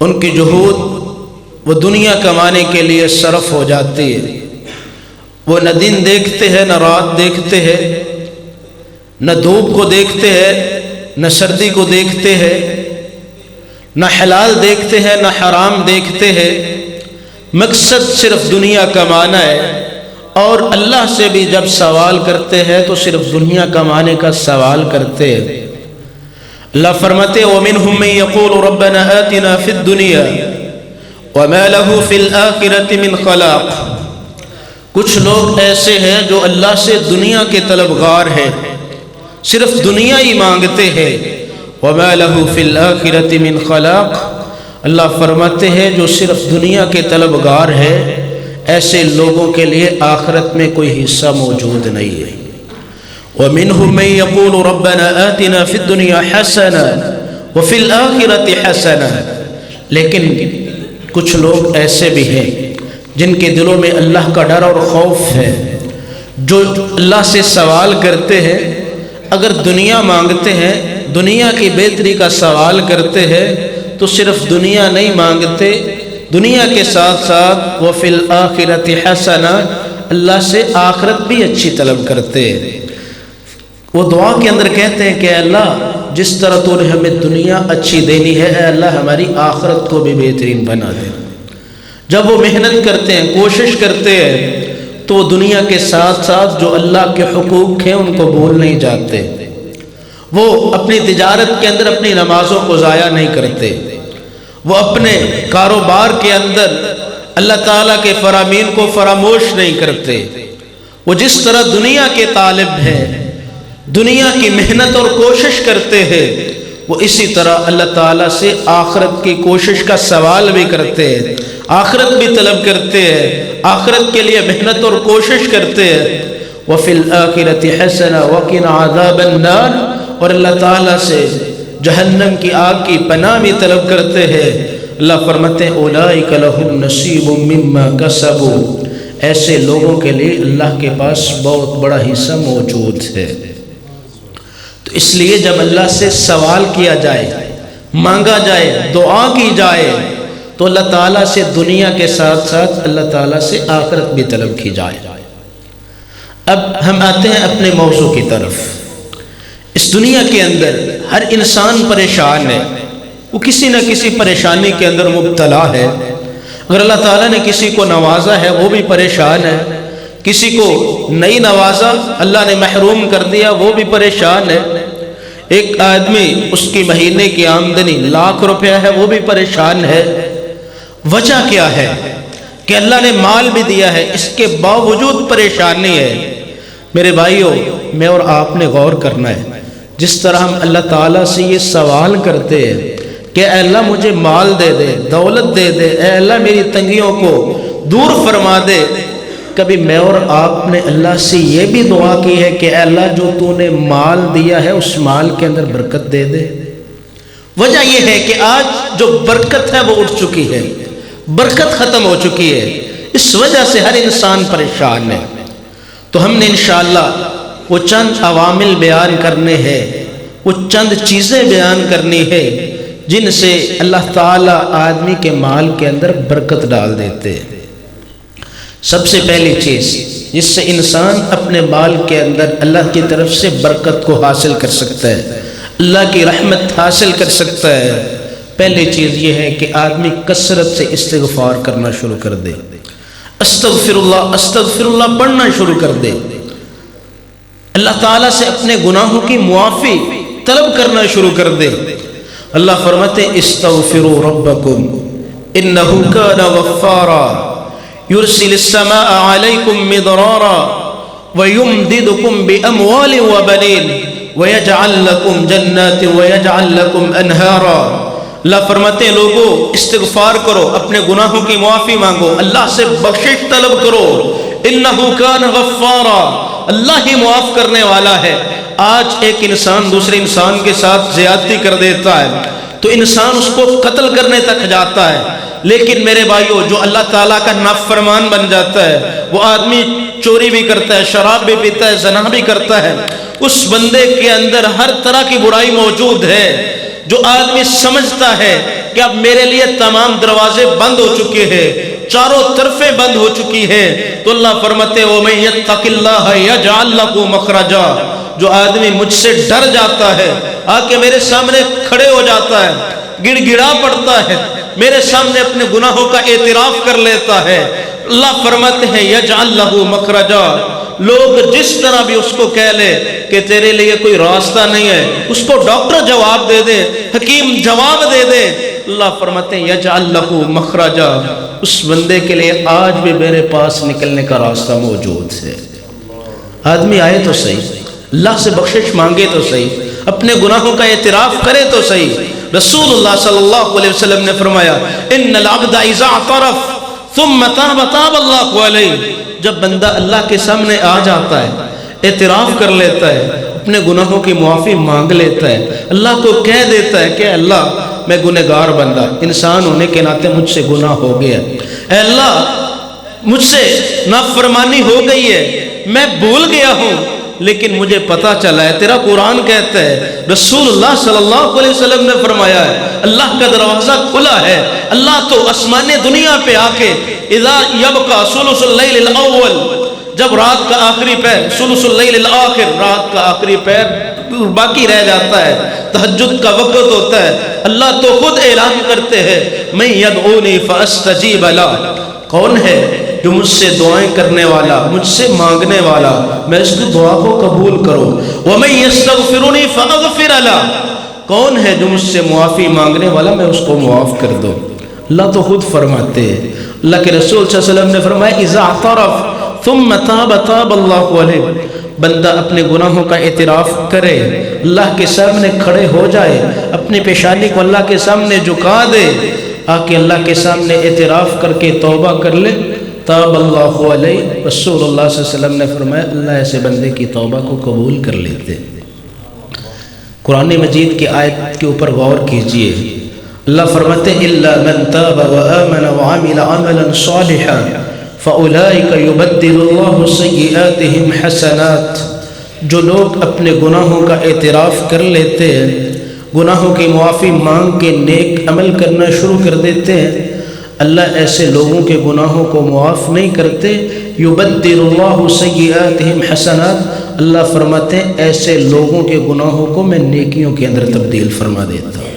ان کی جہود وہ دنیا کمانے کے لیے صرف ہو جاتی ہے۔ وہ نہ دن دیکھتے ہیں نہ رات دیکھتے ہیں، نہ دھوپ کو دیکھتے ہیں نہ سردی کو دیکھتے ہیں، نہ حلال دیکھتے ہیں نہ حرام دیکھتے ہیں، مقصد صرف دنیا کمانا ہے۔ اور اللہ سے بھی جب سوال کرتے ہیں تو صرف دنیا کمانے کا سوال کرتے ہیں۔ اللہ فرماتے وَمِنْهُمْ مَنْ يَقُولُ رَبَّنَا آتِنَا فِي الدُّنْيَا وَمَا لَهُ فِي الْآخِرَةِ مِنْ خَلَاقٍ۔ کچھ لوگ ایسے ہیں جو اللہ سے دنیا کے طلبگار ہیں، صرف دنیا ہی مانگتے ہیں۔ وَمَا لَهُ فِي الْآخِرَةِ مِنْ خَلَاقٍ، اللہ فرماتے ہیں جو صرف دنیا کے طلبگار ہے ایسے لوگوں کے لیے آخرت میں کوئی حصہ موجود نہیں ہے۔ وَمِنْهُمْ مَنْ يَقُولُ رَبَّنَا آتِنَا فِي الدُّنْيَا حَسَنَةً وَفِي الْآخِرَةِ حَسَنَةً، لیکن کچھ لوگ ایسے بھی ہیں جن کے دلوں میں اللہ کا ڈر اور خوف ہے، جو اللہ سے سوال کرتے ہیں، اگر دنیا مانگتے ہیں، دنیا کی بہتری کا سوال کرتے ہیں تو صرف دنیا نہیں مانگتے، دنیا کے ساتھ ساتھ وَفِي الْآخِرَةِ حَسَنَةً، اللہ سے آخرت بھی اچھی طلب کرتے ہیں۔ وہ دعا کے اندر کہتے ہیں کہ اے اللہ جس طرح تو نے ہمیں دنیا اچھی دینی ہے، اے اللہ ہماری آخرت کو بھی بہترین بنا دے۔ جب وہ محنت کرتے ہیں، کوشش کرتے ہیں، تو وہ دنیا کے ساتھ ساتھ جو اللہ کے حقوق ہیں ان کو بھول نہیں جاتے۔ وہ اپنی تجارت کے اندر اپنی نمازوں کو ضائع نہیں کرتے، وہ اپنے کاروبار کے اندر اللہ تعالیٰ کے فرامین کو فراموش نہیں کرتے۔ وہ جس طرح دنیا کے طالب ہیں، دنیا کی محنت اور کوشش کرتے ہیں، وہ اسی طرح اللہ تعالیٰ سے آخرت کی کوشش کا سوال بھی کرتے ہیں، آخرت بھی طلب کرتے ہیں، آخرت کے لیے محنت اور کوشش کرتے ہیں۔ وَفِي الْآخِرَةِ حَسَنَةً وَقِنَا عَذَابَ النَّارِ، اور اللہ تعالیٰ سے جہنم کی آگ کی پناہ بھی طلب کرتے ہیں۔ اللہ فرماتے ہیں أُولَٰئِكَ لَهُمْ نَصِيبٌ مِّمَّا كَسَبُوا، ایسے لوگوں کے لیے اللہ کے پاس بہت بڑا حصہ موجود ہے۔ تو اس لیے جب اللہ سے سوال کیا جائے، مانگا جائے، دعا کی جائے، تو اللہ تعالیٰ سے دنیا کے ساتھ ساتھ اللہ تعالیٰ سے آخرت بھی طلب کی جائے۔ اب ہم آتے ہیں اپنے موضوع کی طرف۔ اس دنیا کے اندر ہر انسان پریشان ہے، وہ کسی نہ کسی پریشانی کے اندر مبتلا ہے۔ اگر اللہ تعالیٰ نے کسی کو نوازا ہے وہ بھی پریشان ہے، کسی کو نہیں نوازا اللہ نے محروم کر دیا وہ بھی پریشان ہے۔ ایک آدمی اس کی مہینے کی آمدنی ₹1,00,000 ہے، وہ بھی پریشان ہے۔ وجہ کیا ہے کہ اللہ نے مال بھی دیا ہے، اس کے باوجود پریشانی ہے۔ میرے بھائیوں، میں اور آپ نے غور کرنا ہے، جس طرح ہم اللہ تعالیٰ سے یہ سوال کرتے ہیں کہ اے اللہ مجھے مال دے دے، دولت دے دے، اے اللہ میری تنگیوں کو دور فرما دے، کبھی میں اور آپ نے اللہ سے یہ بھی دعا کی ہے کہ اے اللہ جو تو نے مال دیا ہے اس مال کے اندر برکت دے دے؟ وجہ یہ ہے کہ آج جو برکت ہے وہ اٹھ چکی ہے، برکت ختم ہو چکی ہے، اس وجہ سے ہر انسان پریشان ہے۔ تو ہم نے انشاءاللہ وہ چند عوامل بیان کرنے ہیں، وہ چند چیزیں بیان کرنی ہے جن سے اللہ تعالیٰ آدمی کے مال کے اندر برکت ڈال دیتے ہیں۔ سب سے پہلی چیز جس سے انسان اپنے مال کے اندر اللہ کی طرف سے برکت کو حاصل کر سکتا ہے، اللہ کی رحمت حاصل کر سکتا ہے، پہلی چیز یہ ہے کہ آدمی کثرت سے استغفار کرنا شروع کر دے، استغفر اللہ پڑھنا شروع کر دے، اللہ تعالیٰ سے اپنے گناہوں کی معافی طلب کرنا شروع کر دے۔ اللہ فرماتے استغفروا ربکم انہ کان غفارا یرسل السماء علیکم مدرارا ویمددکم باموال وبنین ویجعل لکم جنات ویجعل لکم انہارا۔ اللہ فرماتے ہیں لوگو استغفار کرو، اپنے گناہوں کی معافی مانگو، اللہ سے بخشش طلب کرو، انہ کان غفارا، اللہ ہی معاف کرنے والا ہے۔ آج ایک انسان دوسرے انسان کے ساتھ زیادتی کر دیتا ہے تو انسان اس کو قتل کرنے تک جاتا ہے، لیکن میرے بھائیو جو اللہ تعالیٰ کا نافرمان بن جاتا ہے وہ آدمی چوری بھی کرتا ہے، شراب بھی پیتا ہے، زنا بھی کرتا ہے، اس بندے کے اندر ہر طرح کی برائی موجود ہے، جو آدمی سمجھتا ہے کہ اب میرے لیے تمام دروازے بند ہو چکے ہیں، چاروں طرفیں بند ہو چکی ہیں، تو اللہ فرماتے وَمَن يَتَّقِ اللَّهَ يَجْعَلْ لَهُ مَخْرَجًا، جو آدمی مجھ سے ڈر جاتا ہے، آ کے میرے سامنے کھڑے ہو جاتا ہے، گڑ گڑا پڑتا ہے، میرے سامنے اپنے گناہوں کا اعتراف کر لیتا ہے، اللہ فرماتے ہیں یجعل لہ مخرجا، لوگ جس طرح بھی اس کو کہہ لے کہ تیرے لیے کوئی راستہ نہیں ہے، اس کو ڈاکٹر جواب دے دے، حکیم جواب دے دے، اللہ فرماتے ہیں یجعل لہ مخرجا، اس بندے کے لیے آج بھی میرے پاس نکلنے کا راستہ موجود ہے۔ آدمی آئے تو صحیح، اللہ سے بخشش مانگے تو صحیح، اپنے گناہوں کا اعتراف کرے تو صحیح۔ رسول اللہ صلی اللہ علیہ وسلم نے فرمایا ان العبد اذا اعترف ثم تاب تاب اللہ علیہ، جب بندہ اللہ کے سامنے آ جاتا ہے، اعتراف کر لیتا ہے، اپنے گناہوں کی معافی مانگ لیتا ہے، اللہ کو کہہ دیتا ہے کہ اللہ میں گنہگار بندہ، انسان ہونے کے ناطے مجھ سے گناہ ہو گیا، اے اللہ مجھ سے نافرمانی ہو گئی ہے، میں بھول گیا ہوں، لیکن مجھے پتا چلا ہے، تیرا قرآن کہتا ہے، رسول اللہ صلی اللہ علیہ وسلم نے فرمایا ہے، اللہ کا دروازہ کھلا ہے، اللہ تو آسمان دنیا پہ آ کے اذا یبقى ثلث اللیل الاول، جب رات کا آخری پہر، ثلث اللیل الاخر، رات کا آخری پہر باقی رہ جاتا ہے، تہجد کا وقت ہوتا ہے، اللہ تو خود اعلان کرتے ہیں من یدعونی فاستجیب لہ، کون ہے جو مجھ سے دعائیں کرنے والا، مجھ سے مانگنے والا، میں اس کی دعا کو قبول کروں، وَمَن يَسْتَغْفِرُنِي فَأَغْفِرَ لَهُ، کون ہے جو مجھ سے معافی مانگنے والا، میں اس کو معاف کر دوں۔ اللہ تو خود فرماتے ہیں، اللہ کے رسول صلی اللہ علیہ وسلم نے فرمایا اِذَا اعْتَرَفَ ثُمَّ تَابَ تَابَ اللَّهُ عَلَيْهِ، بندہ اپنے گناہوں کا اعتراف کرے، اللہ کے سامنے کھڑے ہو جائے، اپنی پیشانی کو اللہ کے سامنے جھکا دے، آ کے اللہ کے سامنے اعتراف کر کے توبہ کر لے، تاب اللہ علیہ، رسول اللہ صلی اللہ علیہ وسلم نے فرمایا اللہ ایسے بندے کی توبہ کو قبول کر لیتے۔ قرآن مجید کی آیت کے اوپر غور کیجئے، اللہ فرماتے الا من تاب وآمن وعمل عملا صالحا فاولئک یبدل اللہ سیئاتہم حسنات، جو لوگ اپنے گناہوں کا اعتراف کر لیتے ہیں، گناہوں کی معافی مانگ کے نیک عمل کرنا شروع کر دیتے ہیں، اللہ ایسے لوگوں کے گناہوں کو معاف نہیں کرتے، یبدل اللہ سیئاتہم حسنات، اللہ فرماتے ہیں ایسے لوگوں کے گناہوں کو میں نیکیوں کے اندر تبدیل فرما دیتا ہوں۔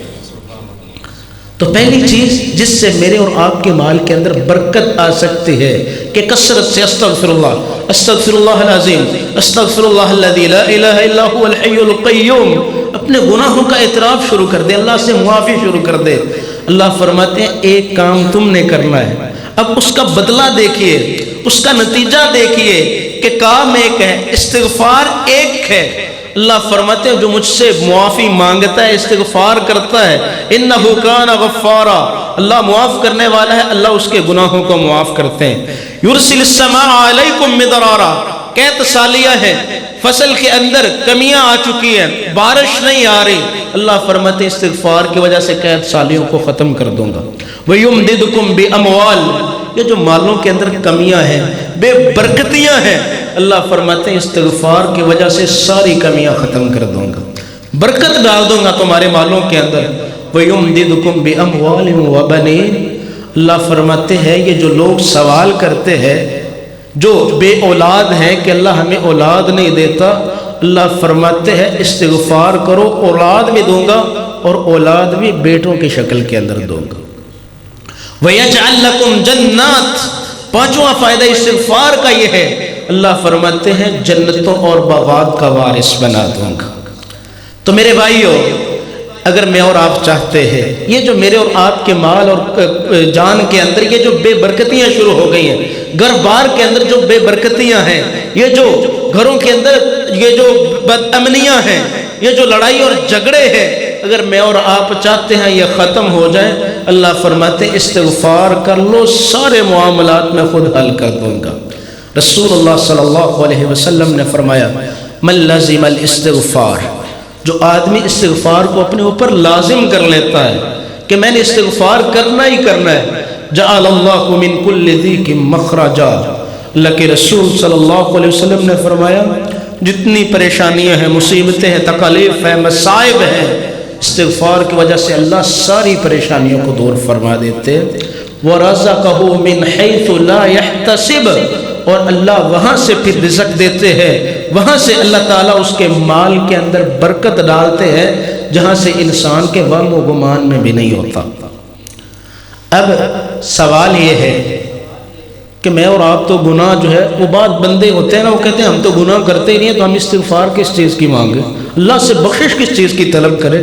تو پہلی چیز جس سے میرے اور آپ کے مال کے اندر برکت آ سکتی ہے کہ کثرت سے استغفر اللہ العظیم، استغفر اللہ الذی لا الہ الا هو الحی القیوم، اپنے گناہوں کا اعتراف شروع کر دے، اللہ سے معافی شروع کر دے۔ اللہ فرماتے ہیں ایک کام تم نے کرنا ہے، اب اس کا بدلہ دیکھیے، اس کا نتیجہ دیکھیے کہ کام ایک ہے، استغفار ایک ہے۔ اللہ فرماتے ہیں جو مجھ سے معافی مانگتا ہے، استغفار کرتا ہے، انہ کان غفارا، اللہ معاف کرنے والا ہے، اللہ اس کے گناہوں کو معاف کرتے ہیں۔ یرسل السماء علیکم مدرارا، قحط سالیہ ہے، فصل کے اندر کمیاں آ چکی ہیں، بارش نہیں آ رہی، اللہ فرماتے ہیں استغفار کی وجہ سے قحط سالیوں کو ختم کر دوں گا۔ وَيُمْدِدُكُمْ بِأَمْوَالٍ، یہ جو مالوں کے اندر کمیاں ہیں، بے برکتیاں ہیں، اللہ فرماتے ہیں استغفار کی وجہ سے ساری کمیاں ختم کر دوں گا، برکت ڈال دوں گا تمہارے مالوں کے اندر۔ وَيُمْدِدُكُمْ بِأَمْوَالٍ وَبَنِينَ، اللہ فرماتے ہیں یہ جو لوگ سوال کرتے ہیں، جو بے اولاد ہیں کہ اللہ ہمیں اولاد نہیں دیتا، اللہ فرماتے ہیں استغفار کرو، اولاد بھی دوں گا اور اولاد بھی بیٹوں کی شکل کے اندر دوں گا۔ وَيَجْعَلْ لَكُمْ جَنَّاتٍ، پانچواں فائدہ استغفار کا یہ ہے، اللہ فرماتے ہیں جنتوں اور باغات کا وارث بنا دوں گا۔ تو میرے بھائیو، اگر میں اور آپ چاہتے ہیں یہ جو میرے اور آپ کے مال اور جان کے اندر یہ جو بے برکتیاں شروع ہو گئی ہیں، گھر بار کے اندر جو بے برکتیاں ہیں، یہ جو گھروں کے اندر یہ جو بد امنیاں ہیں، یہ جو لڑائی اور جھگڑے ہیں، اگر میں اور آپ چاہتے ہیں یہ ختم ہو جائیں، اللہ فرماتے ہیں استغفار کر لو، سارے معاملات میں خود حل کر دوں گا۔ رسول اللہ صلی اللہ علیہ وسلم نے فرمایا من لزم الاستغفار، جو آدمی استغفار کو اپنے اوپر لازم کر لیتا ہے کہ میں نے استغفار کرنا ہی کرنا ہے، جعل اللہ من کل ضیق مخرجا، اللہ کے رسول صلی اللہ علیہ وسلم نے فرمایا جتنی پریشانیاں ہیں، مصیبتیں ہیں، تکالیف ہیں، مصائب ہیں، استغفار کی وجہ سے اللہ ساری پریشانیوں کو دور فرما دیتے ہیں۔ وَرَزَقَهُ مِنْ حَيْثُ لَا يَحْتَسِبُ، اور اللہ وہاں سے پھر رزق دیتے ہیں، وہاں سے اللہ تعالیٰ اس کے مال کے اندر برکت ڈالتے ہیں جہاں سے انسان کے وہم و گمان میں بھی نہیں ہوتا۔ اب سوال یہ ہے کہ میں اور آپ تو گناہ جو ہے وہ بعض بندے ہوتے ہیں نا، وہ کہتے ہیں ہم تو گناہ کرتے ہی نہیں ہیں، تو ہم استغفار کس چیز کی مانگیں، اللہ سے بخشش کس چیز کی طلب کریں۔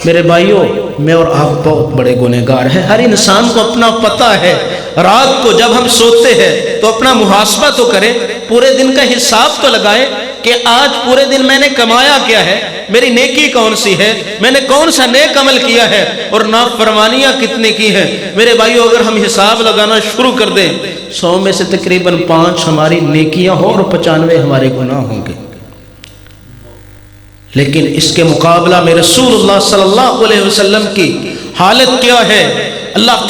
میرے بھائیوں، میں اور آپ بہت بڑے گنہگار ہیں، ہر انسان کو اپنا پتہ ہے۔ رات کو جب ہم سوتے ہیں تو اپنا محاسبہ تو کریں، پورے دن کا حساب تو لگائیں کہ آج پورے دن میں نے کمایا کیا ہے، میری نیکی کون سی ہے، میں نے کون سا نیک عمل کیا ہے اور نافرمانیاں کتنے کی ہیں۔ میرے بھائیوں، اگر ہم حساب لگانا شروع کر دیں، 100 میں سے تقریباً 5 ہماری نیکیاں ہوں اور 95 ہمارے گناہ ہوں گے۔ لیکن اس کے مقابلہ میں رسول اللہ صلی اللہ علیہ وسلم کی حالت کیا ہے؟ اللہ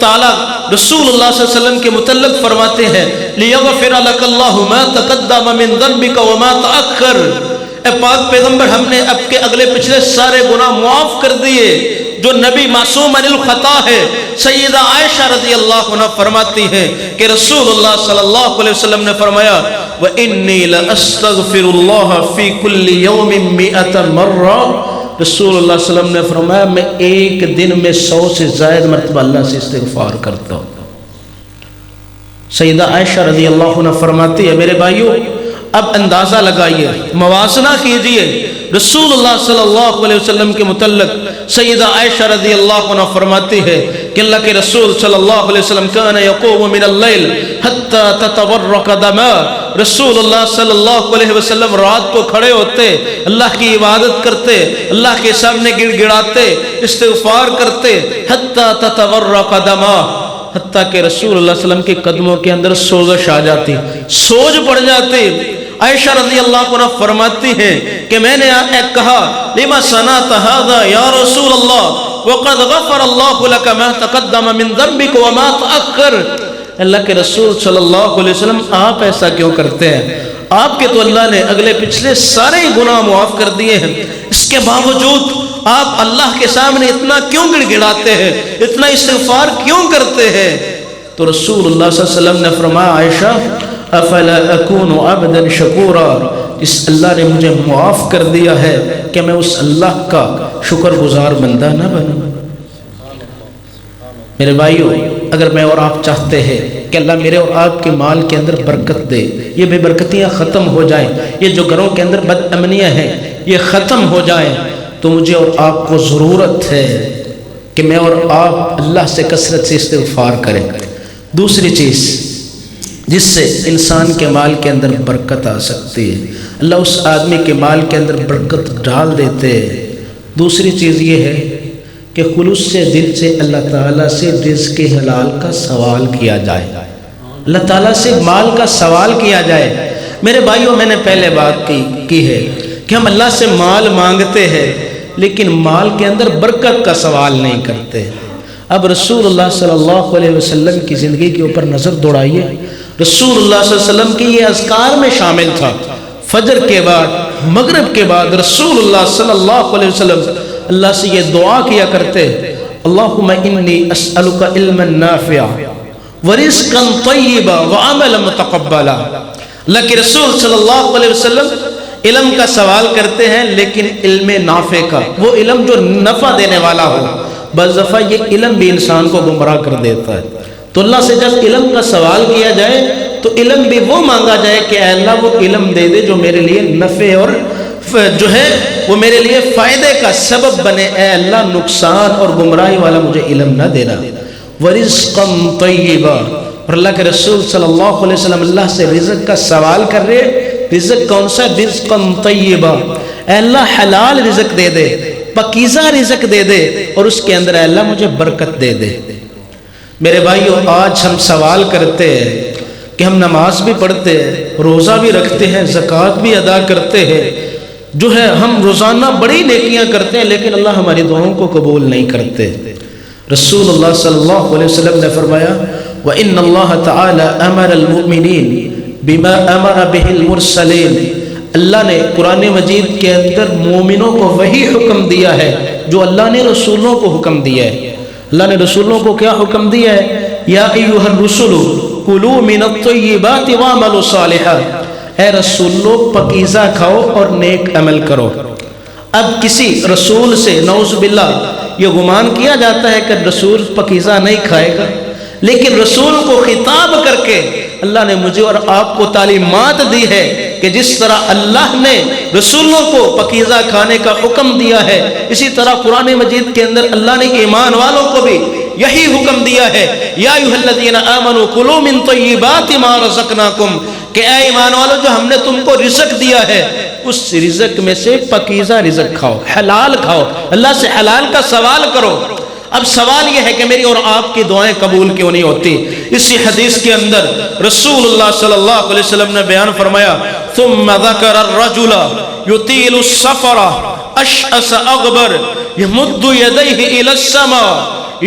تعالیٰ رسول اللہ صلی اللہ علیہ وسلم کے متعلق فرماتے ہیں لِيَغْفِرَ لَكَ اللَّهُ مَا تَقَدَّمَ مِن ذَنبِكَ وَمَا تَأَخَّرَ۔ اے پاک پیغمبر، ہم نے اب کے اگلے پچھلے سارے گناہ معاف کر دیے۔ جو نبی معصوم عن الخطا ہے، سیدہ عائشہ رضی اللہ عنہ فرماتی ہیں کہ رسول اللہ صلی اللہ علیہ وسلم نے فرمایا وَإِنِّي لَأَسْتَغْفِرُ اللَّهَ فِي كُلِّ يَوْمٍ 100 مرة۔ رسول اللہ صلی اللہ علیہ وسلم نے فرمایا میں ایک دن میں 100 سے زائد مرتبہ اللہ سے استغفار کرتا ہوں۔ سیدہ عائشہ رضی اللہ عنہ فرماتی ہے میرے بھائیوں، اب اندازہ لگائیے، موازنہ کیجئے، رسول اللہ صلی اللہ علیہ وسلم کے متعلق سیدہ عائشہ رضی اللہ عنہ فرماتی ہے کہ اللہ کے رسول صلی اللہ علیہ وسلم کان یقوم من اللیل حتی تتورق دما۔ رسول اللہ صلی اللہ علیہ وسلم رات کو کھڑے ہوتے، اللہ کی عبادت کرتے، اللہ کے سامنے گڑ گڑاتے، استغفار کرتے، حتی تتورق دما، حتیٰ کہ رسول اللہ صلی اللہ علیہ وسلم کے قدموں کے اندر سوزش آ جاتی، سوج پڑ جاتی۔ عائشہ رضی اللہ عنہ فرماتی ہیں کہ میں نے کہا لما صنعت هذا یا رسول اللہ وقد غفر اللہ لك ما تقدم من ذنبك وما تأخر۔ اللہ کے رسول صلی اللہ علیہ وسلم آپ ایسا کیوں کرتے ہیں؟ آپ کے تو اللہ نے اگلے پچھلے سارے گناہ معاف کر دیے ہیں، اس کے باوجود آپ اللہ کے سامنے اتنا کیوں گڑ گڑاتے ہیں، اتنا استغفار کیوں کرتے ہیں؟ تو رسول اللہ صلی اللہ علیہ وسلم نے فرمایا عائشہ افلا اکون عبدا شکورا، اس اللہ نے مجھے معاف کر دیا ہے کہ میں اس اللہ کا شکر گزار بندہ نہ بنوں۔ میرے بھائیوں، اگر میں اور آپ چاہتے ہیں کہ اللہ میرے اور آپ کے مال کے اندر برکت دے، یہ بے برکتیاں ختم ہو جائیں، یہ جو گھروں کے اندر بد امنیاں ہیں یہ ختم ہو جائیں، تو مجھے اور آپ کو ضرورت ہے کہ میں اور آپ اللہ سے کثرت سے استغفار کریں۔ دوسری چیز جس سے انسان کے مال کے اندر برکت آ سکتی ہے، اللہ اس آدمی کے مال کے اندر برکت ڈال دیتے ہیں۔ دوسری چیز یہ ہے کہ خلوص سے دل سے اللہ تعالیٰ سے رزق حلال کا سوال کیا جائے، اللہ تعالیٰ سے مال کا سوال کیا جائے۔ میرے بھائیوں، میں نے پہلے بات کی ہے کہ ہم اللہ سے مال مانگتے ہیں لیکن مال کے اندر برکت کا سوال نہیں کرتے۔ اب رسول اللہ صلی اللہ علیہ وسلم کی زندگی کے اوپر نظر دوڑائیے، رسول اللہ صلی اللہ علیہ وسلم کی یہ اذکار میں شامل تھا، فجر کے بعد مغرب کے بعد رسول اللہ صلی اللہ علیہ وسلم اللہ سے یہ دعا کیا کرتے اللہم انی اسألک علما نافعا ورزقا طیبا وعملا متقبلا۔ اللہ کے رسول صلی اللہ علیہ وسلم علم کا سوال کرتے ہیں لیکن علم نافع کا، وہ علم جو نفع دینے والا ہو۔ بعض دفعہ یہ علم بھی انسان کو گمراہ کر دیتا ہے، تو اللہ سے جب علم کا سوال کیا جائے تو علم بھی وہ مانگا جائے کہ اے اللہ وہ علم دے دے جو میرے لیے نفع اور جو ہے وہ میرے لیے فائدے کا سبب بنے، اے اللہ نقصان اور گمراہی والا مجھے علم نہ دینا۔ ورزقا طیبا، اور اللہ کے رسول صلی اللہ علیہ وسلم اللہ سے رزق کا سوال کر رہے، رزق کون سا؟ رزقا طیبا، اے اللہ حلال رزق دے دے، پاکیزہ رزق دے دے، اور اس کے اندر اے اللہ مجھے برکت دے دے۔ میرے بھائیو، آج ہم سوال کرتے ہیں کہ ہم نماز بھی پڑھتے ہیں، روزہ بھی رکھتے ہیں، زکوٰۃ بھی ادا کرتے ہیں، جو ہے ہم روزانہ بڑی نیکیاں کرتے ہیں لیکن اللہ ہماری دعاؤں کو قبول نہیں کرتے۔ رسول اللہ صلی اللہ علیہ وسلم نے فرمایا وَإِنَّ اللَّهَ تَعَالَى أَمَرَ الْمُؤْمِنِينَ بِمَا أَمَرَ بِهِ الْمُرْسَلِينَ، اللہ نے قرآن مجید کے اندر مومنوں کو وہی حکم دیا ہے جو اللہ نے رسولوں کو حکم دیا ہے۔ اللہ نے رسولوں کو کیا حکم دیا ہے؟ یا ایھا الرسل کلوا من الطیبات واعملوا صالحا، اے رسولو پاکیزہ کھاؤ اور نیک عمل کرو۔ اب کسی رسول سے نعوذ باللہ یہ گمان کیا جاتا ہے کہ رسول پاکیزہ نہیں کھائے گا، لیکن رسول کو خطاب کر کے اللہ نے مجھے اور آپ کو تعلیمات دی ہے کہ جس طرح اللہ نے رسولوں کو پاکیزہ کھانے کا حکم دیا ہے، اسی طرح قرآن مجید کے اندر اللہ نے ایمان والوں کو بھی یہی حکم دیا ہے، یا ایھا الذین آمنوا کلوا من طیبات ما رزقناکم، کہ اے ایمان والو جو ہم نے تم کو رزق دیا ہے اس رزق میں سے پاکیزہ رزق کھاؤ، حلال کھاؤ، اللہ سے حلال کا سوال کرو۔ اب سوال یہ ہے کہ میری اور آپ کی دعائیں قبول کیوں نہیں ہوتی؟ اسی حدیث کے اندر رسول اللہ صلی اللہ علیہ وسلم نے بیان فرمایا، ثم ذکر الرجل یطیل السفر اشعث اغبر یمد یدیہ الی السماء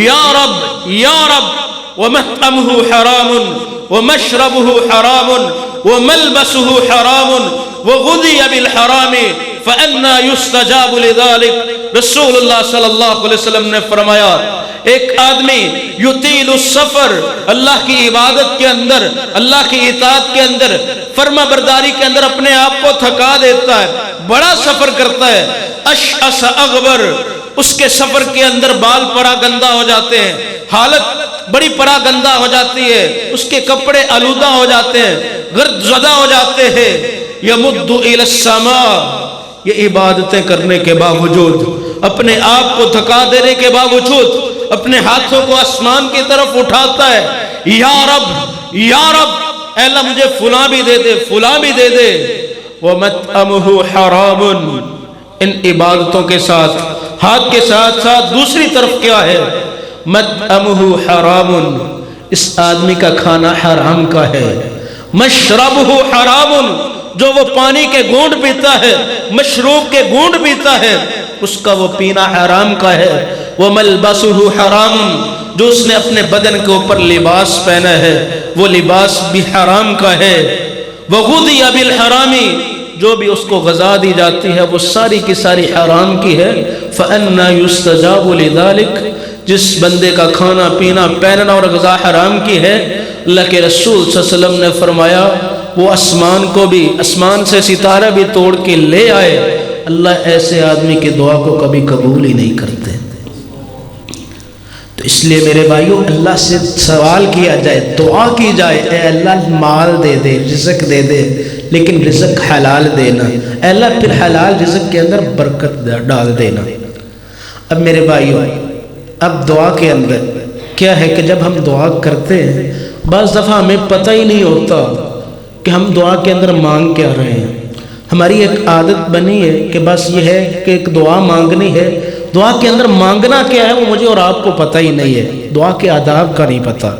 یا رب یا رب ومطعمہ حرام ومشربہ حرام وملبسہ حرام وغذی بالحرام فأنا يستجاب لذلك۔ رسول اللہ صلی اللہ علیہ وسلم نے فرمایا ایک آدمی یطیل السفر، اللہ کی عبادت کے اندر، اللہ کی اطاعت کے اندر، فرما برداری کے اندر اپنے آپ کو تھکا دیتا ہے، بڑا سفر کرتا ہے، اشعث اغبر، اس کے سفر کے اندر بال پرا گندہ ہو جاتے ہیں، حالت بڑی پرا گندہ ہو جاتی ہے، اس کے کپڑے آلودہ ہو جاتے ہیں، گرد زدہ ہو جاتے ہیں، یمد الی السماء، یہ عبادتیں کرنے کے باوجود، اپنے آپ کو تھکا دینے کے باوجود اپنے ہاتھوں کو آسمان کی طرف اٹھاتا ہے، یا رب یا رب، اے اللہ مجھے فلاں بھی دے دے، فلاں بھی دے دے، ومطعمہ حرام، ان عبادتوں کے ساتھ، ہاتھ کے ساتھ ساتھ دوسری طرف کیا ہے؟ مطعمہ حرام، اس آدمی کا کھانا حرام کا ہے، مشربہ حرام، جو وہ پانی کے گھونٹ پیتا ہے، مشروب کے گھونٹ پیتا ہے، اس کا وہ پینا حرام کا ہے، وملبسہ حرام، جو اس نے اپنے بدن کے اوپر لباس پہنا ہے وہ لباس بھی حرام کا ہے، وغذی بالحرام، جو بھی اس کو غذا دی جاتی ہے وہ ساری کی ساری حرام کی ہے، فأنا يستجاب لذلك، جس بندے کا کھانا پینا پہننا اور غذا حرام کی ہے، اللہ کے رسول صلی اللہ علیہ وسلم نے فرمایا وہ آسمان کو بھی، آسمان سے ستارہ بھی توڑ کے لے آئے، اللہ ایسے آدمی کی دعا کو کبھی قبول ہی نہیں کرتے۔ تو اس لیے میرے بھائیوں اللہ سے سوال کیا جائے، دعا کی جائے، اے اللہ مال دے دے، رزق دے دے، لیکن رزق حلال دینا، اے اللہ پھر حلال رزق کے اندر برکت ڈال دینا۔ اب میرے بھائیوں اب دعا کے اندر کیا ہے کہ جب ہم دعا کرتے ہیں بعض دفعہ ہمیں پتہ ہی نہیں ہوتا کہ ہم دعا کے اندر مانگ کیا رہے ہیں۔ ہماری ایک عادت بنی ہے کہ بس یہ ہے کہ ایک دعا مانگنی ہے، دعا کے اندر مانگنا کیا ہے وہ مجھے اور آپ کو پتہ ہی نہیں ہے، دعا کے آداب کا نہیں پتہ۔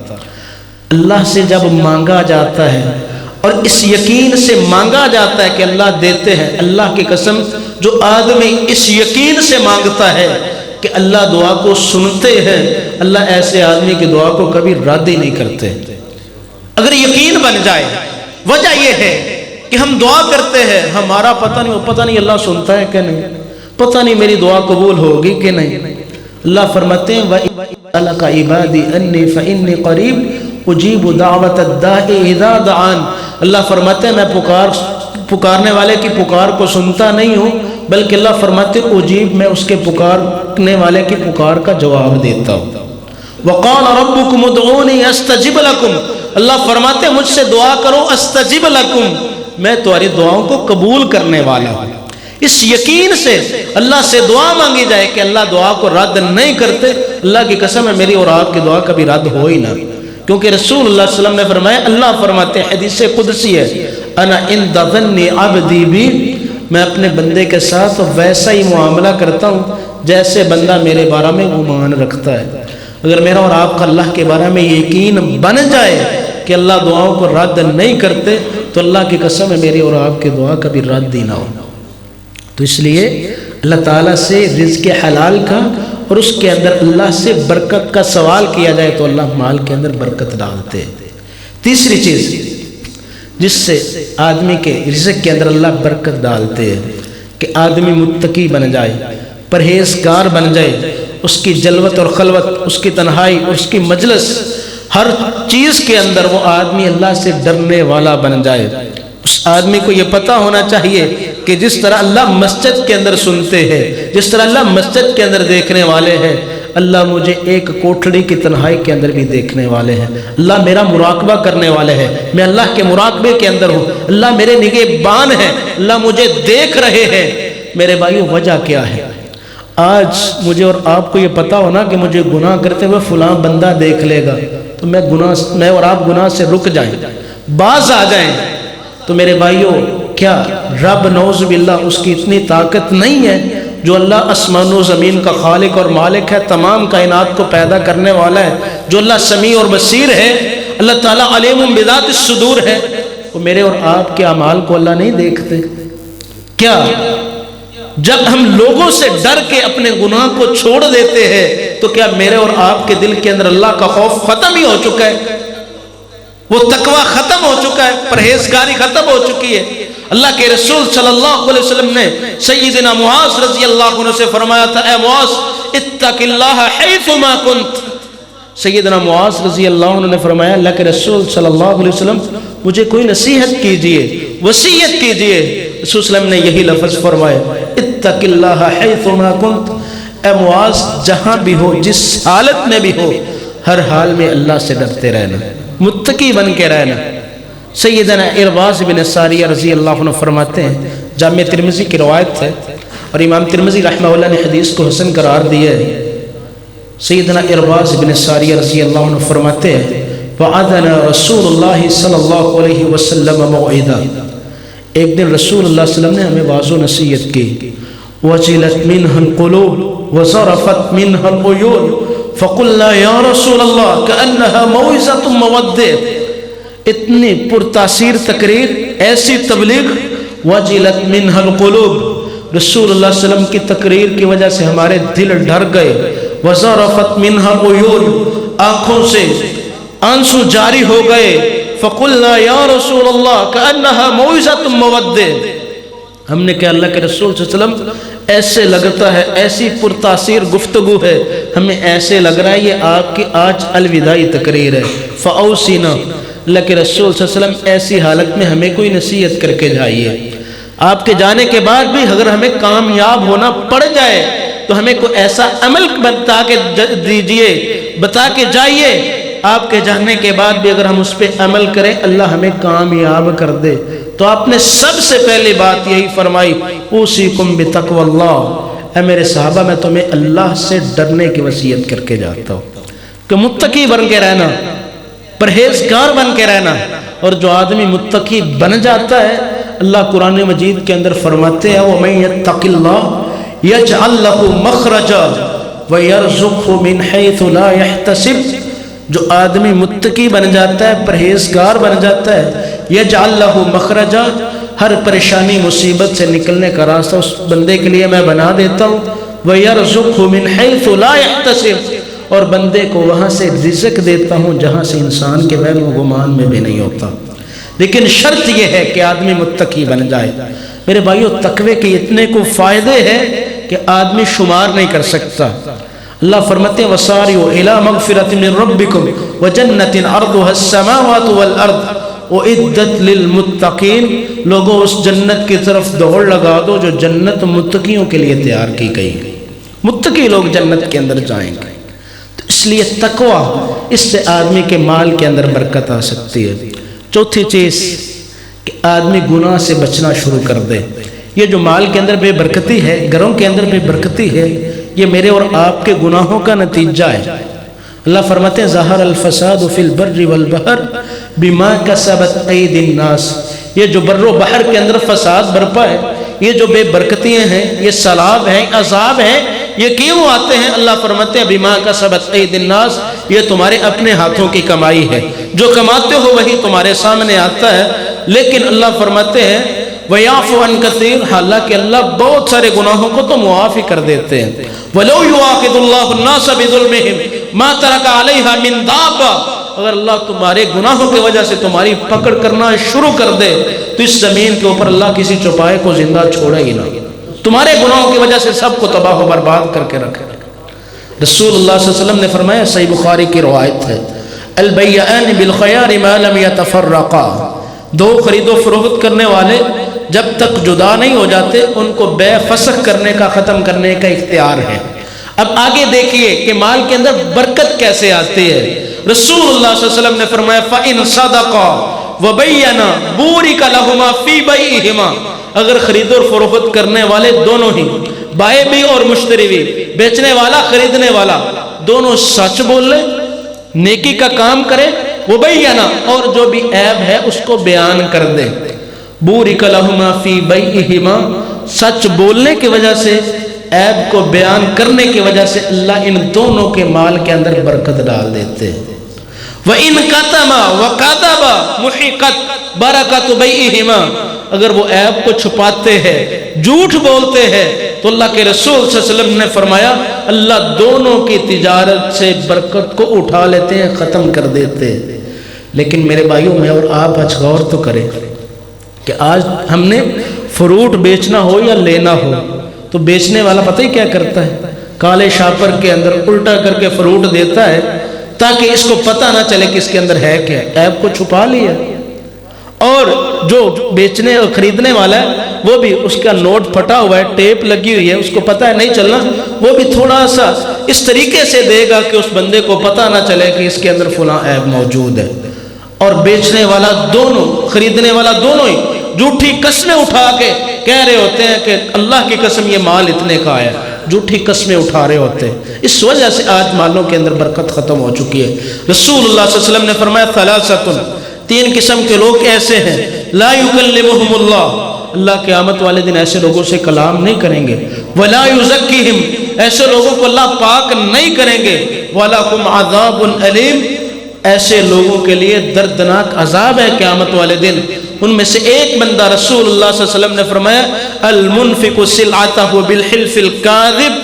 اللہ سے جب مانگا جاتا ہے اور اس یقین سے مانگا جاتا ہے کہ اللہ دیتے ہیں، اللہ کی قسم جو آدمی اس یقین سے مانگتا ہے کہ اللہ دعا کو سنتے ہیں، اللہ ایسے آدمی کی دعا کو کبھی رد ہی نہیں کرتے۔ اگر یقین بن جائے، وجہ یہ ہے کہ ہم دعا کرتے ہیں، ہمارا پتہ نہیں اللہ سنتا ہے کہ نہیں، پتہ نہیں میری دعا قبول ہوگی کہ نہیں۔ اللہ فرماتے ہیں وَإِذَا عِبَادِي أَنِّي فَإِنِّي قَرِيبٌ أُجِيبُ دَعْوَةَ الدَّاعِ إِذَا دَعَانِ، اللہ فرماتے ہیں میں پکارنے والے کی پکار کو سنتا نہیں ہوں، بلکہ اللہ فرماتے ہیں اجیب، میں اس کے پکارنے والے کی پکار کا جواب دیتا ہوں۔ وَقَالَ رَبُّكُمُ ادْعُونِي أَسْتَجِبْ لَكُمْ، اللہ فرماتے ہیں مجھ سے دعا کرو، استجب لکم، میں تمہاری دعاؤں کو قبول کرنے والا ہوں۔ اس یقین سے اللہ سے دعا مانگی جائے کہ اللہ دعا کو رد نہیں کرتے، اللہ کی قسم ہے میری اور آپ کی دعا کبھی رد ہو ہی نہ، کیونکہ رسول اللہ صلی اللہ علیہ وسلم نے فرمایا، اللہ فرماتے ہیں حدیث قدسی ہے، انا عند ظن عبدی بی، میں اپنے بندے کے ساتھ ویسا ہی معاملہ کرتا ہوں جیسے بندہ میرے بارے میں گمان رکھتا ہے۔ اگر میرا اور آپ کا اللہ کے بارے میں یقین بن جائے کہ اللہ دعاؤں کو رد نہیں کرتے، تو اللہ کی قسم ہے میری اور آپ کی دعا کبھی رد ہی نہ ہو۔ تو اس لیے اللہ تعالیٰ سے رزق حلال کا اور اس کے اندر اللہ سے برکت کا سوال کیا جائے تو اللہ مال کے اندر برکت ڈالتے۔ تیسری چیز جس سے آدمی کے رزق کے اندر اللہ برکت ڈالتے ہیں کہ آدمی متقی بن جائے، پرہیزگار بن جائے، اس کی جلوت اور خلوت، اس کی تنہائی اور اس کی مجلس، ہر چیز کے اندر وہ آدمی اللہ سے ڈرنے والا بن جائے۔ اس آدمی کو یہ پتہ ہونا چاہیے کہ جس طرح اللہ مسجد کے اندر سنتے ہیں، جس طرح اللہ مسجد کے اندر دیکھنے والے ہیں، اللہ مجھے ایک کوٹھڑی کی تنہائی کے اندر بھی دیکھنے والے ہیں۔ اللہ میرا مراقبہ کرنے والے ہیں، میں اللہ کے مراقبے کے اندر ہوں، اللہ میرے نگہبان ہیں، اللہ مجھے دیکھ رہے ہیں۔ میرے بھائیو، وجہ کیا ہے؟ آج مجھے اور آپ کو یہ پتہ ہونا کہ مجھے گناہ کرتے ہوئے فلاں بندہ دیکھ لے گا، تو میں اور آپ گناہ سے رک جائیں، باز آ جائیں۔ تو میرے بھائیو، کیا رب نعوذ باللہ اس کی اتنی طاقت نہیں ہے جو اللہ آسمان و زمین کا خالق اور مالک ہے، تمام کائنات کو پیدا کرنے والا ہے، جو اللہ سمیع اور بصیر ہے، اللہ تعالیٰ علیم بذات الصدور ہے، وہ میرے اور آپ کے اعمال کو اللہ نہیں دیکھتے؟ کیا جب ہم لوگوں سے ڈر کے اپنے گناہ کو چھوڑ دیتے ہیں تو کیا میرے اور آپ کے دل کے اندر اللہ کا خوف ختم ہی ہو چکا ہے؟ وہ تقوی ختم ہو چکا ہے، پرہیزگاری ختم ہو چکی ہے۔ اللہ کے رسول صلی اللہ علیہ وسلم نے سیدنا معاذ رضی اللہ عنہ سے فرمایا تھا، اے معاذ اتق اللہ حیث ما کنت۔ سیدنا معاذ رضی اللہ عنہ نے فرمایا، اللہ کے رسول صلی اللہ علیہ وسلم مجھے کوئی نصیحت کیجئے، وصیت کیجئے۔ رسول صلی اللہ علیہ وسلم نے یہی لفظ فرمائے، اتق اللہ حیث ما کنت، اے معاذ جہاں بھی ہو، جس حالت میں بھی ہو، ہر حال میں اللہ سے ڈرتے رہنا، متقی بن کے رہنا۔ سیدنا ارباز بن ساریہ رضی اللہ عنہ فرماتے ہیں، جامع ترمذی کی روایت ہے اور امام ترمذی رحمہ اللہ نے حدیث کو حسن قرار دیا ہے۔ سیدنا ارباز بن ساریہ رضی اللہ عنہ فرماتے ہیں، وعدنا رسول اللہ صلی اللہ علیہ وسلم موعظہ، ایک دن رسول اللہ صلی اللہ علیہ وسلم نے ہمیں واعظ و نصیحت کی، وجلت منها القلوب وصرفت منها العيون فقلنا یا رسول اللہ کأنها موعظۃ مودع، اتنی پرتاثیر تقریر، ایسی تبلیغ، وجلت منها القلوب، رسول اللہ صلی اللہ علیہ وسلم کی تقریر کی وجہ سے ہمارے دل ڈر گئے، وصرفت منها العيون، آنکھوں سے آنسو جاری ہو گئے، فقلنا یا رسول اللہ کأنها موعظۃ مودع، ہم نے کہا اللہ کے رسول صلی اللہ علیہ وسلم ایسے لگتا ہے، ایسی پرتاثیر گفتگو ہے، ہمیں ایسے لگ رہا ہے یہ آپ کی آج الوداعی تقریر ہے، فاوصینا، اللہ کے رسول صلی اللہ علیہ وسلم ایسی حالت میں ہمیں کوئی نصیحت کر کے جائیے، آپ کے جانے کے بعد بھی اگر ہمیں کامیاب ہونا پڑ جائے تو ہمیں کوئی ایسا عمل بتا کے دیجئے، بتا کے جائیے، آپ کے جانے کے بعد بھی اگر ہم اس پہ عمل کریں اللہ ہمیں کامیاب کر دے۔ تو آپ نے سب سے پہلی بات یہی فرمائی، اوصیکم بتقوی اللہ، اے میرے صحابہ میں تمہیں اللہ سے ڈرنے کی وصیت کر کے جاتا ہوں کہ متقی بن کے رہنا، پرہیزگار بن کے رہنا۔ اور جو آدمی متقی بن جاتا ہے، اللہ قرآن مجید کے اندر فرماتے ہیں، وَمَن يَتَّقِ اللَّهَ يَجْعَل لَّهُ مَخْرَجًا وَيَرْزُقْهُ مِنْ حَيْثُ لَا يَحْتَسِبُ، جو آدمی متقی بن جاتا ہے، پرہیزگار بن جاتا ہے، یجعل لہ مخرجا، ہر پریشانی مصیبت سے نکلنے کا راستہ اس بندے کے لیے میں بنا دیتا ہوں، وَيَرْزُقْهُ مِنْ حَيْثُ لَا يَحْتَسِبُ، اور بندے کو وہاں سے رزق دیتا ہوں جہاں سے انسان کے وہم و گمان میں بھی نہیں ہوتا۔ لیکن شرط یہ ہے کہ آدمی متقی بن جائے۔ میرے بھائیو، تقوی کے اتنے کو فائدے ہیں کہ آدمی شمار نہیں کر سکتا۔ اللہ فرماتے ہیں، وَسَارِعُوا إِلَىٰ مَغْفِرَةٍ مِّن رَبِّكُمْ وَجَنَّةٍ عَرْضُهَا السَّمَاوَاتُ وَالْأَرْضُ وَأُعِدَّتْ لِلْمُتَّقِينَ، لوگوں اس جنت کی طرف دوڑ لگا دو جو جنت متقیوں کے لیے تیار کی گئی ہے، متقی لوگ جنت کے اندر جائیں گے۔ تو اس لیے تقوی، اس سے آدمی کے مال کے اندر برکت آ سکتی ہے۔ چوتھی چیز کہ آدمی گناہ سے بچنا شروع کر دے۔ یہ جو مال کے اندر بے برکتی ہے، گھروں کے اندر بے برکتی ہے، یہ میرے اور آپ کے گناہوں کا نتیجہ ہے۔ اللہ فرماتے ہیں، ظہر الفساد فی البر والبحر بما کسبت ایدی الناس، یہ جو بر و بحر کے اندر فساد برپا ہے، یہ جو بے برکتیاں ہیں، یہ سیلاب ہیں، عذاب ہیں، یہ کیوں آتے ہیں؟ اللہ فرماتے ہیں، بما کسبت ایدی الناس، یہ تمہارے اپنے ہاتھوں کی کمائی ہے، جو کماتے ہو وہی تمہارے سامنے آتا ہے۔ لیکن اللہ فرماتے ہیں، وَيَعْفُ عَنْ كَثِيرٍ، حالانکہ اللہ بہت سارے گناہوں کو تو معاف ہی کر دیتے ہیں۔ وَلَوْ يُؤَاخِذُ اللَّهُ النَّاسَ بِظُلْمِهِمْ مَا تَرَكَ عَلَيْهَا مِنْ دَابَّةٍ، اگر اللہ تمہارے گناہوں کی وجہ سے تمہاری پکڑ کرنا شروع کر دے تو اس زمین کے اوپر اللہ کسی چوپائے کو زندہ چھوڑے ہی نہ، تمہارے گناہوں کی وجہ سے سب کو تباہ و برباد کر کے رکھے. رسول اللہ صلی اللہ علیہ وسلم نے فرمایا، صحیح بخاری کی روایت ہے، البیعان بالخیار ما لم یتفرقا، دو خرید و فروخت کرنے والے جب تک جدا نہیں ہو جاتے ان کو بے فسخ کرنے کا، ختم کرنے کا اختیار ہے. اب آگے دیکھیے کہ مال کے اندر برکت کیسے آتی ہے. رسول اللہ صلی اللہ علیہ وسلم نے فرمایا فَإِن صَدَقَا وَبَيَّنَا بُورِكَ لَهُمَا فِي بَيْعِهِمَا، اگر خرید و فروخت کرنے والے دونوں ہی، بائے بھی اور مشتری بھی، بیچنے والا خریدنے والا، دونوں سچ بول لیں، نیکی کا کام کرے، وَبَيَّنَا، اور جو بھی عیب ہے اس کو بیان کر دے. بُورِكَ لَهُمَا فِي بَيْعِهِمَا، سچ بولنے کی وجہ سے، عیب کو بیان کرنے کی وجہ سے اللہ ان دونوں کے مال کے اندر برکت ڈال دیتے ہیں. وَإِن كَتَمَا وَكَذَبَ مُحِقَتْ بَرَكَتُ بَيْعِهِمَا، اگر وہ عیب کو چھپاتے ہیں، جھوٹ بولتے ہیں، تو اللہ کے رسول صلی اللہ علیہ وسلم نے فرمایا اللہ دونوں کی تجارت سے برکت کو اٹھا لیتے ہیں، ختم کر دیتے ہیں. لیکن میرے بھائیوں، میں اور آپ آج غور تو کریں کہ آج ہم نے فروٹ بیچنا ہو یا لینا ہو تو بیچنے والا پتہ ہی کیا کرتا ہے، کالے شاپر کے اندر الٹا کر کے فروٹ دیتا ہے تاکہ اس کو پتہ نہ چلے کہ اس کے اندر ہے کیا، عیب کو چھپا لیا. اور جو بیچنے اور خریدنے والا ہے وہ بھی، اس کا نوٹ پھٹا ہوا ہے، ٹیپ لگی ہوئی ہے، اس کو پتہ ہے نہیں چلنا، وہ بھی تھوڑا سا اس طریقے سے دے گا کہ اس بندے کو پتہ نہ چلے کہ اس کے اندر فلاں عیب موجود ہے. اور بیچنے والا دونوں، خریدنے والا دونوں ہی جھوٹی قسمیں اٹھا کے کہہ رہے ہوتے ہیں کہ اللہ کی قسم یہ مال اتنے کا ہے، جھوٹی قسمیں اٹھا رہے ہوتے ہیں. اس وجہ سے آج مالوں کے اندر برکت ختم ہو چکی ہے. رسول اللہ صلی اللہ علیہ وسلم نے فرمایا ثلاثۃ، تین قسم کے لوگ ایسے ہیں لا یکلمہم اللہ، اللہ قیامت والے دن ایسے لوگوں سے کلام نہیں کریں گے. ولا یزکیہم، ایسے لوگوں کو اللہ پاک نہیں کریں گے. ولہم عذاب علیم، ایسے لوگوں کے لیے دردناک عذاب ہے قیامت والے دن. ان میں سے ایک بندہ رسول اللہ صلی اللہ علیہ وسلم نے فرمایا المنفق سلعتہ بالحلف الکاذب،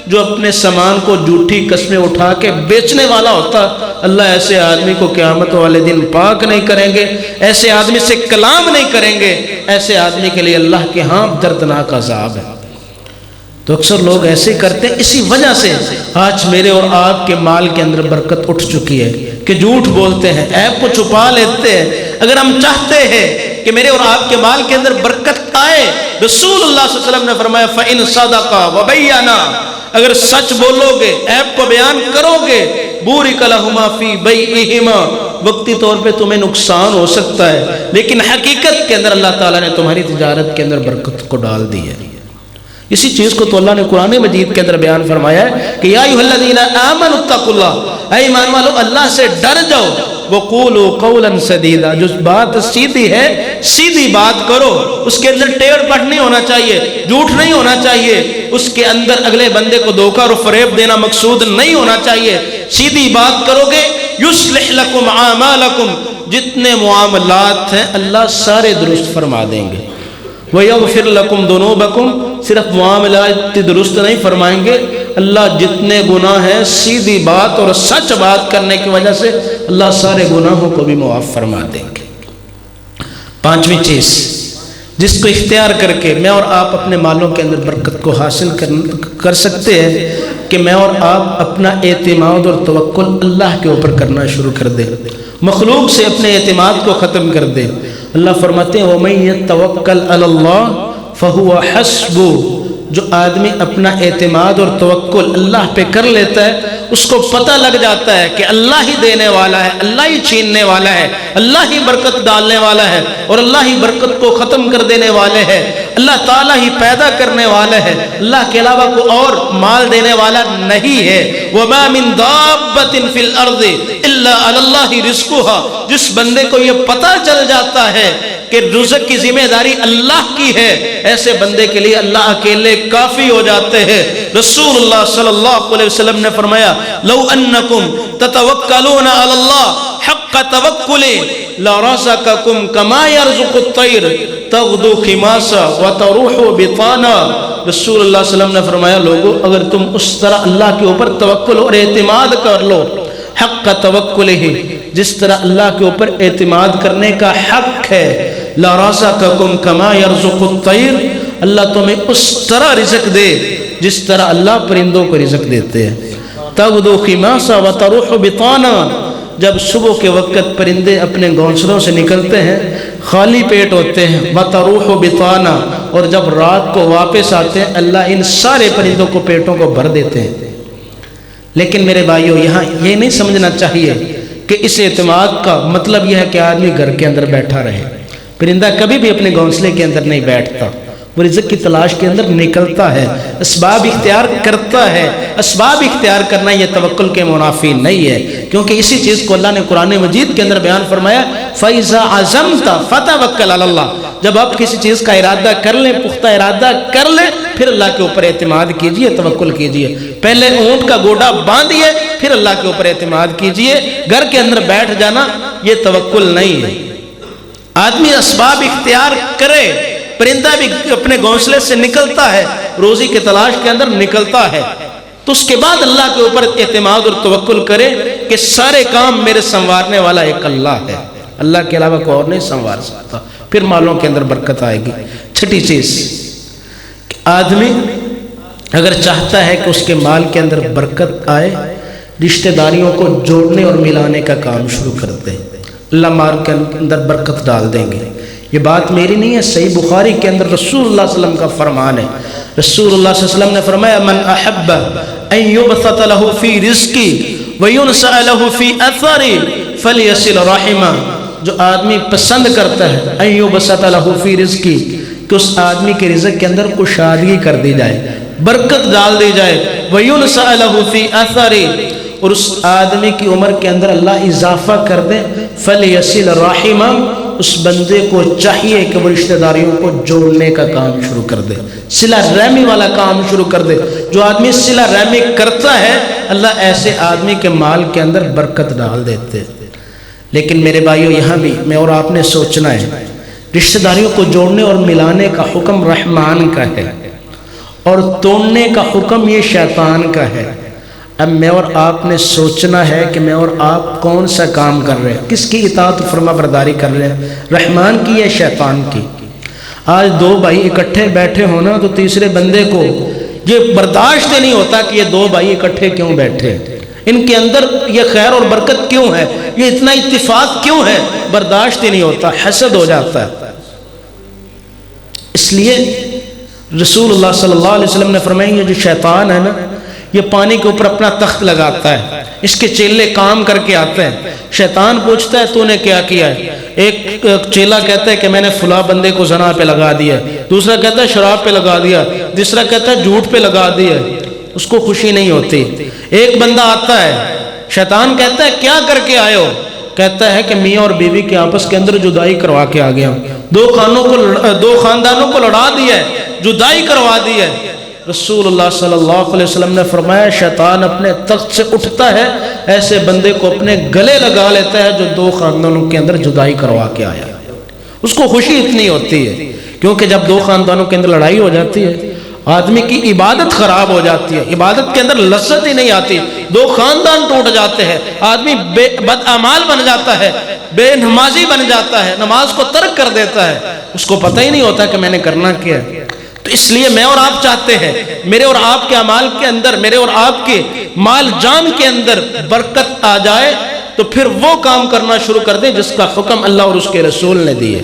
جو اپنے سامان کو جھوٹی قسمیں اٹھا کے بیچنے والا ہوتا، اللہ ایسے آدمی کو قیامت والے دن پاک نہیں کریں گے، ایسے آدمی سے کلام نہیں کریں گے، ایسے آدمی کے لیے اللہ کے ہاں دردناک عذاب ہے. تو اکثر لوگ ایسے کرتے ہیں. اسی وجہ سے آج میرے اور آپ کے مال کے اندر برکت اٹھ چکی ہے کہ جھوٹ بولتے ہیں، عیب کو چھپا لیتے ہیں. اگر ہم چاہتے ہیں کہ میرے اور آپ کے مال کے اندر برکت آئے، رسول اللہ صلی اللہ علیہ وسلم نے فرمایا فَإِن صَدَقَا وَبَيَّنَا، اگر سچ بولو گے، عیب کو بیان کرو گے، بُورِكَ لَهُمَا فِي بَيْعِهِمَا، وقتی طور پہ تمہیں نقصان ہو سکتا ہے لیکن حقیقت کے اندر اللہ تعالیٰ نے تمہاری تجارت کے اندر برکت کو ڈال دی ہے. اسی چیز کو تو اللہ نے قرآن مجید کے اندر بیان فرمایا ہے کہ یا ایھا الذین آمنوا اتقوا اللہ، اے ایمان والو اللہ سے ڈر جاؤ. وقولوا قولا سدیدا، جو بات سیدھی ہے سیدھی بات کرو، اس کے اندر ٹیڑھ پٹ نہیں ہونا چاہیے، جھوٹ نہیں ہونا چاہیے، اس کے اندر اگلے بندے کو دھوکہ اور فریب دینا مقصود نہیں ہونا چاہیے. سیدھی بات کرو گے یصلح لکم اعمالکم، جتنے معاملات ہیں اللہ سارے درست فرما دیں گے. وَيَغْفِرْ لَكُمْ ذُنُوبَكُمْ، صرف معاملات درست نہیں فرمائیں گے، اللہ جتنے گناہ ہیں سیدھی بات اور سچ بات کرنے کی وجہ سے اللہ سارے گناہوں کو بھی معاف فرما دیں گے. پانچویں چیز جس کو اختیار کر کے میں اور آپ اپنے مالوں کے اندر برکت کو حاصل کر سکتے ہیں کہ میں اور آپ اپنا اعتماد اور توکل اللہ کے اوپر کرنا شروع کر دیں، مخلوق سے اپنے اعتماد کو ختم کر دیں. اللہ فرماتے ہیں وَمَن يَتَّوَكَّلْ عَلَى اللَّهِ فَهُوَ حَسْبُهُ، جو آدمی اپنا اعتماد اور توکل اللہ پہ کر لیتا ہے اس کو پتہ لگ جاتا ہے کہ اللہ ہی دینے والا ہے، اللہ ہی چھیننے والا ہے، اللہ ہی برکت ڈالنے والا ہے اور اللہ ہی برکت کو ختم کر دینے والے ہے، اللہ تعالیٰ ہی پیدا کرنے والا ہے، اللہ کے علاوہ کوئی اور مال دینے والا نہیں ہے. وَمَا مِن دَابَّةٍ فِي الْأَرْضِ إِلَّا عَلَى اللَّهِ رِزْقُهَا، جس بندے کو یہ پتہ چل جاتا ہے کہ رزق کی ذمہ داری اللہ کی ہے، ایسے بندے کے لیے اللہ اکیلے کافی ہو جاتے ہیں. رسول اللہ صلی اللہ علیہ وسلم نے فرمایا لو انکم تتوکلون علی اللہ حق توکلہ لرزقکم کما یرزق الطیر تغدو خماسا وتروح بطانا. رسول اللہ صلی اللہ علیہ وسلم نے فرمایا لوگو اگر تم اس طرح اللہ کے اوپر توکل اور اعتماد کر لو، حق توکلہ، جس طرح اللہ کے اوپر اعتماد کرنے کا حق ہے، لرزقکم کما یرزق الطیر، اللہ تمہیں اس طرح رزق دے جس طرح اللہ پرندوں کو رزق دیتے ہیں۔ تغدو خماسا وتروح بطانا، جب صبح کے وقت پرندے اپنے گھونسلوں سے نکلتے ہیں خالی پیٹ ہوتے ہیں، وتروح بطانا، اور جب رات کو واپس آتے ہیں اللہ ان سارے پرندوں کو پیٹوں کو بھر دیتے ہیں۔ لیکن میرے بھائیوں یہاں یہ نہیں سمجھنا چاہیے کہ اس اعتماد کا مطلب یہ ہے کہ آدمی گھر کے اندر بیٹھا رہے۔ پرندہ کبھی بھی اپنے گھونسلے کے اندر نہیں بیٹھتا، وہ رزق کی تلاش کے اندر نکلتا ہے، اسباب اختیار کرتا ہے۔ اسباب اختیار کرنا یہ توکل کے منافی نہیں ہے، کیونکہ اسی چیز کو اللہ نے قرآن مجید کے اندر بیان فرمایا، فَإِذَا عَزَمْتَ فَتَوَكَّلْ عَلَى اللَّهِ، جب آپ کسی چیز کا ارادہ کر لیں، پختہ ارادہ کر لیں، پھر اللہ کے اوپر اعتماد کیجئے، توکل کیجئے۔ پہلے اونٹ کا گوڑا باندھیے، پھر اللہ کے اوپر اعتماد کیجئے۔ گھر کے اندر بیٹھ جانا یہ توکل نہیں ہے۔ آدمی اسباب اختیار کرے، پرندہ بھی اپنے گھونسلے سے نکلتا ہے، روزی کی تلاش کے اندر نکلتا ہے، تو اس کے بعد اللہ کے اوپر اعتماد اور توکل کرے کہ سارے کام میرے سنوارنے والا ایک اللہ ہے، اللہ کے علاوہ کوئی اور نہیں سنوار سکتا، پھر مالوں کے اندر برکت آئے گی۔ چھٹی چیز، آدمی اگر چاہتا ہے کہ اس کے مال کے اندر برکت آئے، رشتہ داریوں کو جوڑنے اور ملانے کا کام شروع کر دے، اللہ مال کے اندر برکت ڈال دیں گے۔ یہ بات میری نہیں ہے، صحیح بخاری کے اندر رسول اللہ صلی اللہ علیہ وسلم کا فرمان ہے۔ رسول اللہ صلی اللہ علیہ وسلم نے فرمایا، من احب ان یبسط له فی رزقی وینسأ له فی اثری فلیصل رحمہ، جو آدمی پسند کرتا ہے ان یبسط له فی رزقی، کہ اس آدمی کے رزق کے اندر کشادگی کر دی جائے، برکت ڈال دی جائے، وینسأ له فی اثری، اور اس آدمی کی عمر کے اندر اللہ اضافہ کر دے، فلیصل رحمہ، اس بندے کو چاہیے کہ وہ رشتہ داریوں کو جوڑنے کا کام شروع کر دے، صلہ رحمی والا کام شروع کر دے۔ جو آدمی صلہ رحمی کرتا ہے اللہ ایسے آدمی کے مال کے اندر برکت ڈال دیتے۔ لیکن میرے بھائیوں یہاں بھی میں اور آپ نے سوچنا ہے، رشتہ داریوں کو جوڑنے اور ملانے کا حکم رحمان کا ہے اور توڑنے کا حکم یہ شیطان کا ہے۔ اب میں اور آپ نے سوچنا ہے کہ میں اور آپ کون سا کام کر رہے ہیں، کس کی اطاعت فرما برداری کر رہے ہیں، رحمان کی یا شیطان کی؟ آج دو بھائی اکٹھے بیٹھے ہونا تو تیسرے بندے کو یہ برداشت نہیں ہوتا کہ یہ دو بھائی اکٹھے کیوں بیٹھے، ان کے اندر یہ خیر اور برکت کیوں ہے، یہ اتنا اتفاق کیوں ہے، برداشت ہی نہیں ہوتا، حسد ہو جاتا ہے۔ اس لیے رسول اللہ صلی اللہ علیہ وسلم نے فرمایا، یہ جو شیطان ہے نا، یہ پانی کے اوپر اپنا تخت لگاتا ہے، اس کے چیلے کام کر کے آتے ہیں، شیطان پوچھتا ہے تو نے کیا کیا ہے؟ ایک چیلا کہتا ہے کہ میں نے فلاں بندے کو زنا پہ لگا دیا، دوسرا کہتا ہے شراب پہ لگا دیا، تیسرا کہتا ہے جھوٹ پہ لگا دیا، اس کو خوشی نہیں ہوتی۔ ایک بندہ آتا ہے، شیطان کہتا ہے کیا کر کے آئے ہو؟ کہتا ہے کہ میاں اور بیوی کے آپس کے اندر جدائی کروا کے آ گیا، دو خاندانوں کو لڑا دیا ہے، جدائی کروا دی ہے۔ رسول اللہ صلی اللہ علیہ وسلم نے فرمایا، شیطان اپنے تخت سے اٹھتا ہے، ایسے بندے کو اپنے گلے لگا لیتا ہے جو دو خاندانوں کے اندر جدائی کروا کے آیا۔ اس کو خوشی اتنی ہوتی ہے، کیونکہ جب دو خاندانوں کے اندر لڑائی ہو جاتی ہے آدمی کی عبادت خراب ہو جاتی ہے، عبادت کے اندر لذت ہی نہیں آتی، دو خاندان ٹوٹ جاتے ہیں، آدمی بدعمال بن جاتا ہے، بے نمازی بن جاتا ہے، نماز کو ترک کر دیتا ہے، اس کو پتہ ہی نہیں ہوتا کہ میں نے کرنا کیا ہے۔ تو اس لیے میں اور آپ چاہتے ہیں میرے اور آپ کے اعمال کے اندر، میرے اور آپ کے مال جان کے اندر برکت آ جائے، تو پھر وہ کام کرنا شروع کر دیں جس کا حکم اللہ اور اس کے رسول نے دیے۔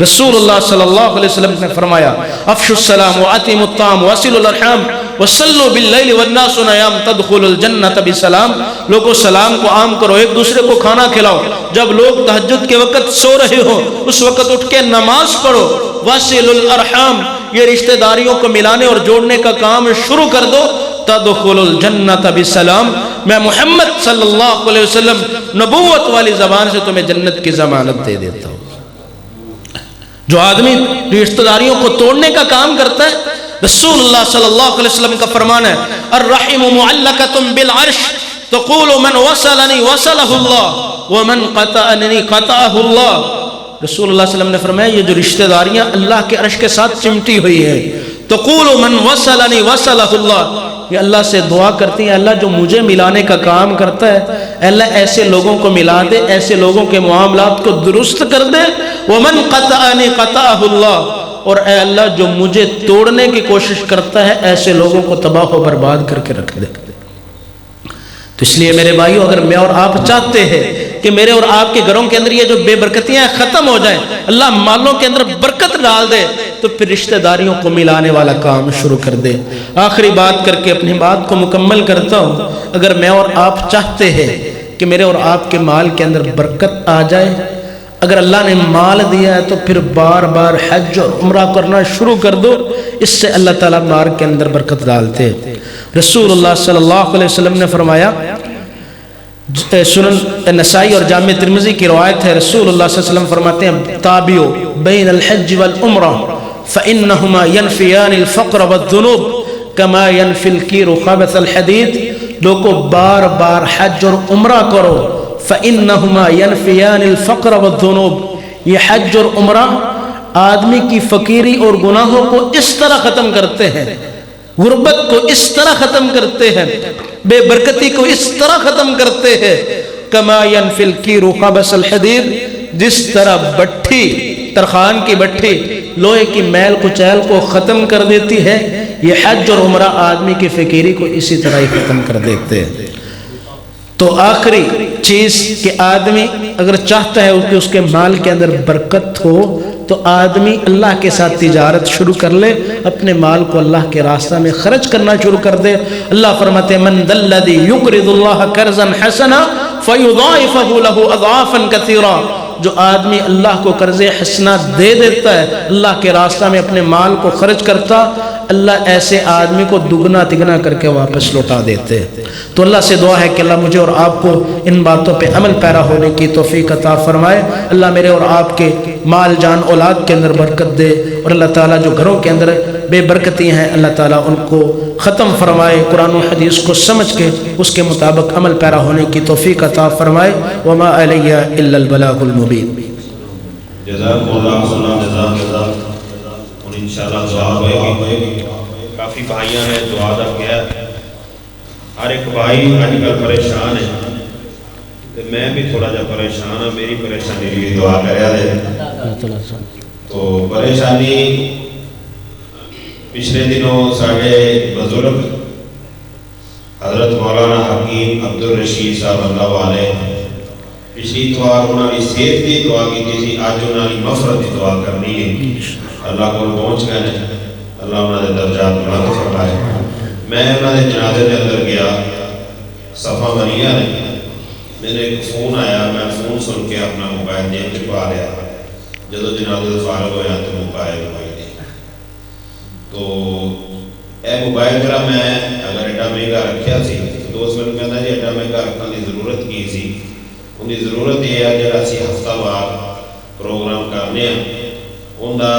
رسول اللہ صلی اللہ علیہ وسلم نے فرمایا، افشوا السلام واتموا الطعام واصلوا الارحام وصلوا باللیل والناس نیام تدخلوا الجنۃ بسلام، لوگوں سلام کو عام کرو، ایک دوسرے کو کھانا کھلاؤ، جب لوگ تہجد کے وقت سو رہے ہو اس وقت اٹھ کے نماز پڑھو، واصلوا الارحام، یہ رشتہ داریوں کو ملانے اور جوڑنے کا کام شروع کر دو، تدخلوا الجنۃ بسلام، میں محمد صلی اللہ علیہ وسلم نبوت والی زبان سے تمہیں جنت کی ضمانت دے دیتا ہوں۔ جو آدمی رشتہ داریوں کو توڑنے کا کام کرتا ہے، رسول اللہ صلی اللہ علیہ وسلم کا فرمان ہے، الرحم معلقۃ بالعرش تقول من وصلنی وصلہ اللہ ومن قطعنی قطعہ اللہ۔ رسول اللہ صلی اللہ علیہ وسلم نے فرمایا، یہ جو رشتہ داریاں اللہ کے عرش کے ساتھ چمٹی ہوئی ہیں، تقول من وصلنی وصلہ اللہ، یہ اللہ سے دعا کرتی ہیں، اللہ جو مجھے ملانے کا کام کرتا ہے، اللہ ایسے لوگوں کو ملا دے، ایسے لوگوں کے معاملات کو درست کر دے، ومن قطعنی قطعہ اللہ، اور اے اللہ جو مجھے توڑنے کی کوشش کرتا ہے ایسے لوگوں کو تباہ و برباد کر کے رکھ دے۔ تو اس لیے میرے بھائیو، اگر میں اور آپ چاہتے ہیں کہ میرے اور آپ کے گھروں کے اندر یہ جو بے برکتیاں ختم ہو جائیں، اللہ مالوں کے اندر برکت ڈال دے، تو پھر رشتہ داریوں کو ملانے والا کام شروع کر دے۔ آخری بات کر کے اپنی بات کو مکمل کرتا ہوں، اگر میں اور آپ چاہتے ہیں کہ میرے اور آپ کے مال کے اندر برکت آ جائے، اگر اللہ نے مال دیا ہے تو پھر بار بار حج اور عمرہ کرنا شروع کر دو، اس سے اللہ تعالیٰ مال کے اندر برکت ڈالتے ہیں۔ رسول اللہ صلی اللہ علیہ وسلم نے فرمایا، سنن نسائی اور جامع ترمذی کی روایت ہے، رسول اللہ صلی اللہ علیہ وسلم فرماتے ہیں تابعوا بین الحج والعمرہ فإنہما ینفیان الفقر والذنوب کما ینفی الکیر خبث الحدید، لوگوں بار بار حج اور عمرہ کرو، فإنہما ینفیان الفقر والذنوب، یہ حج اور عمرہ آدمی کی فقیری اور گناہوں کو اس طرح ختم کرتے ہیں، غربت کو اس طرح ختم کرتے ہیں، بے برکتی کو اس طرح ختم کرتے ہیں، کما ینفی الکیر خبث الحدید، جس طرح بٹھی، ترخان کی بٹھی لوہے کی میل کچیل کو ختم کر دیتی ہے، یہ حج اور عمرہ آدمی کی فقیری کو اسی طرح ہی ختم کر دیتے ہیں۔ تو آخری چیز کہ آدمی اگر چاہتا ہے کہ اس کے مال کے اندر برکت ہو تو آدمی اللہ کے ساتھ تجارت شروع کر لے، اپنے مال کو اللہ کے راستہ میں خرچ کرنا شروع کر دے۔ اللہ فرماتے ہیں من ذا الذی یقرض اللہ قرضا حسنا فیضاعفہ لہ اضعافا کثیرا، جو آدمی اللہ کو قرض حسنہ دے دیتا ہے، اللہ کے راستہ میں اپنے مال کو خرچ کرتا، اللہ ایسے آدمی کو دگنا تگنا کر کے واپس لوٹا دیتے ہیں۔ تو اللہ سے دعا ہے کہ اللہ مجھے اور آپ کو ان باتوں پہ عمل پیرا ہونے کی توفیق عطا فرمائے۔ اللہ میرے اور آپ کے مال جان اولاد کے اندر برکت دے، اور اللہ تعالیٰ جو گھروں کے اندر بے برکتی ہیں اللہ تعالیٰ ان کو ختم فرمائے، قرآن و حدیث کو سمجھ کے اس کے مطابق عمل پیرا ہونے کی توفیق عطا فرمائے۔ وما علیہ الا البلاغ المبین۔ جزاک اللہ اور انشاءاللہ دعا ہوئے گی۔ کافی بھائیاں نے دعا دا کیا، ہر ایک بھائی آج کل پریشان ہے، تو میں بھی تھوڑا جا پریشان ہوں، میری پریشانی لیے دعا کریا دے۔ تو پریشانی پچھلے دنوں ساڑھے بزرگ حضرت مولانا حکیم عبدالرشید صاحب اللہ علیہ پچھلی اتوار انہوں نے صحت کی دعا کی تھی، آج انہوں نے مغفرت کی دعا کرنی ہے، اللہ کو پہنچ گئے ہیں، اللہ انہوں نے درجات بلند فرمائے۔ میں انہوں نے جنازے کے اندر گیا، صفحہ بنیا نہیں، میرے ایک فون آیا، میں فون سن کے اپنا موبائل جیب چ پا لیا، جدو جنازے فارغ ہویا تو موبائل ہوئی نہیں۔ تو اے موبائل جڑا میں اگر ایڈا مہنگا رکھیا سی، دوست میرے کہنا جی ایڈا مہنگا رکھنے کی ضرورت کی سی، ان کی ضرورت یہ ہے جڑا سی ہفتہ وار پروگرام کرنے ہیں، ان کا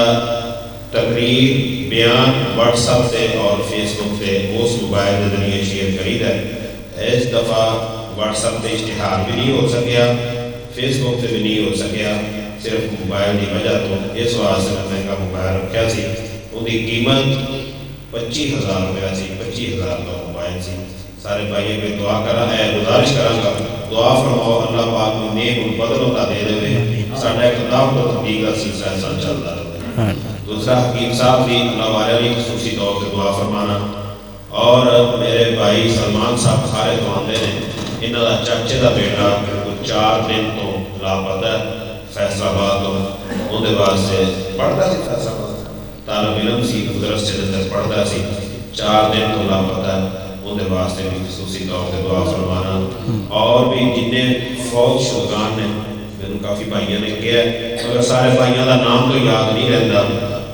تقریر بیان واٹس ایپ سے اور فیس بک سے اس موبائل کے ذریعے شیئر کرید ہے۔ اس دفعہ واٹس ایپ سے اشتہار بھی نہیں ہو سکیا، فیس بک سے بھی نہیں ہو سکیا، صرف موبائل کی وجہ تو اس واسطے میں مہنگا موبائل رکھا سی، ان کی قیمت 25,000 روپیہ سی، 25,000 کا موبائل سی۔ سارے بھائیوں پہ دعا کرا ہے، گزارش کرا دعا فرماؤ اللہ پاک میں نیک بدل ہوتا دے دے، ساڈا اقتدار تو تبلیغ کا سلسلہ ایسا چلتا رہے۔ دوسرا حکیم صاحب بھی اللہ والے نے خصوصی طور سے دعا فرمانا، اور میرے بھائی سلمان صاحب سارے تو آتے ہیں، انہوں کا چاچے کا بیٹا 4 دن تو لاپتہ فیصل آباد تو اندر واسطے پڑھتا سی، فیصل آباد طالب علم سی، مدرس سے اندر پڑھتا سی، 4 دن تو لاپتہ اندر واسطے بھی خصوصی طور سے دعا فرمانا۔ اور بھی جنہیں فوج شدگان نے میں کافی بھائیوں نے کیا ہے، مگر سارے بھائیوں کا نام تو یاد نہیں رہتا،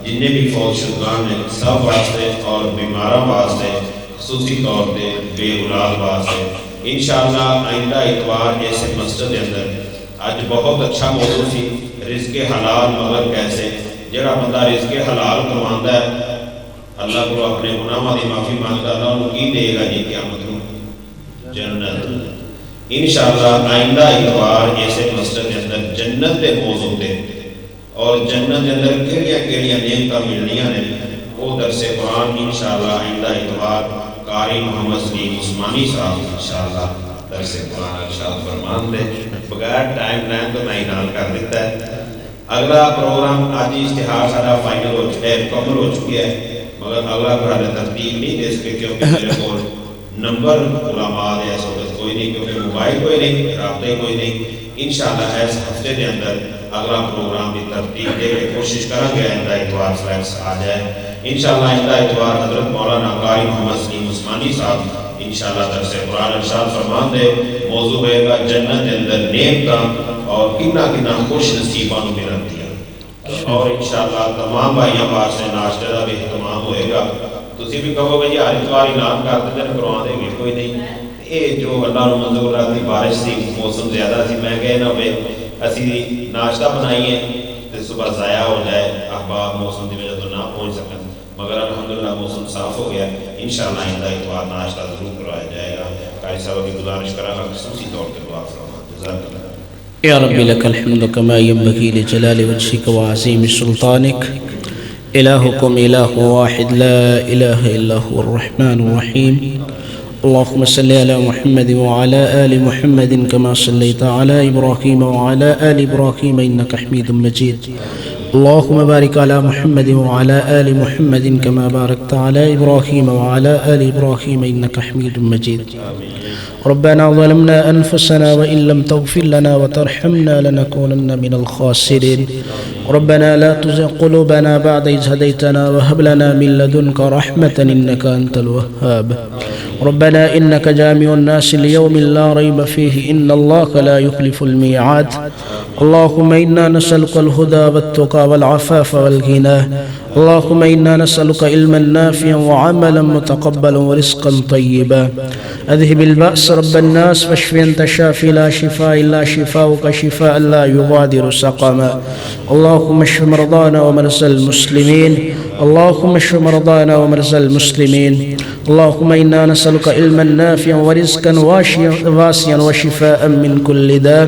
جنہیں بھی فوج شدگان نے سب واسطے اور بیماروں واسطے خصوصی طور پہ بے اولاد واسطے انشاءاللہ آئندہ اتوار ایسے مسجد کے اندر آج بہت اچھا موضوع سی، رزق حلال مگر کیسے، جڑا بندہ رزق حلال کماندا ہے اللہ کو اپنے گناہوں کی معافی مانگتا، اللہ انہوں کی دے گا جی قیامت کو جنت۔ انشاءاللہ آئندہ اتوار ایسے مسجد کے اندر جنت کے موضوع دے اور جنت کے اندر کیڑیاں نعمتاں ملنیاں نے، وہ درس قرآن انشاءاللہ آئندہ اتوار قاری محمد سلیم عثمانی صاحب انشاءاللہ درس قرآن ارشاد فرمان دے۔ بغیر ٹائم لائن تو میں اعلان کر دیتا ہے، اگلا پروگرام آج اشتہار سارا فائنل ہو چکا ہے، مکمل ہو چکا ہے، مگر اگلا پڑھا ترتیب نہیں دے سکے کیونکہ میرے کو نمبر علماء دے اس وقت کوئی نہیں، کیونکہ موبائل کوئی نہیں، رابطے کوئی نہیں۔ انشاءاللہ اس ہفتے کے اندر اگلا پروگرام کی ترتیب دے کے کوشش کریں گے آئندہ اتوار فلیکس آ جائے انشاءاللہ۔ آئندہ اتوار حضرت مولانا قاری محمد سلیم عثمانی صاحب انشاءاللہ درس قرآن ارشاد فرمان دے، موضوع ہے گا جنت کے اندر نیک کام اور کنا خوش نصیباں نوں ملن دیا، اور انشاءاللہ تمام بھائیاں پاس سے ناشتے کا بھی اہتمام ہوئے گا۔ تسی بھی کہو گے جی ہر اتوار اعلان کر دیں کروا دیں گے، کوئی نہیں، یہ جو اللہ نو منظور رہتی بارش سی، موسم زیادہ سی، میں کہے نہ ہوئے اسی ناشتہ بنائیے تو صبح ضائع ہو جائے، احباب موسم کی وجہ تو نہ پہنچ سکیں، مگر الحمدللہ موسم صاف ہو گیا، انشاءاللہ آئندہ اتوار ناشتہ ضرور کروایا جائے گا۔ قاری صاحب کی گزارش کرا گا خصوصی طور پر دعا فرما، جزاک اللہ۔ یا رب لک الحمد کما ینبغی لجلال وجهک وعظیم سلطانک، الہکم الہ واحد لا الہ الا هو الرحمن الرحیم، اللهم صل على محمد وعلى آل محمد كما صليت على إبراهيم وعلى آل إبراهيم إنك حميد مجيد، اللهم بارك على محمد وعلى آل محمد كما باركت على إبراهيم وعلى آل إبراهيم إنك حميد مجيد، ربنا ظلمنا أنفسنا وإن لم تغفر لنا وترحمنا لنكونن من الخاسرين، ربنا لا تزغ قلوبنا بعد إذ هديتنا وهب لنا من لدنك رحمة إنك أنت الوهاب، ربنا إنك جامع الناس ليوم لا ريب فيه إن الله لا يخلف الميعاد، اللهم إنا نسألك الهدى والتقى والعفاف والغنى، اللهم إنا نسألك علما نافعا وعملا متقبلا ورزقا طيبا، أذهب البأس رب الناس واشف أنت الشافي لا شفاء إلا شفاؤك شفاء لا يغادر سقما، اللهم اشف مرضانا ومرضى المسلمين، اللهم اشف مرضانا ومرضى المسلمين، اللهم إنا نسألك علما نافعا ورزقا واسعا وشفاء من كل داء،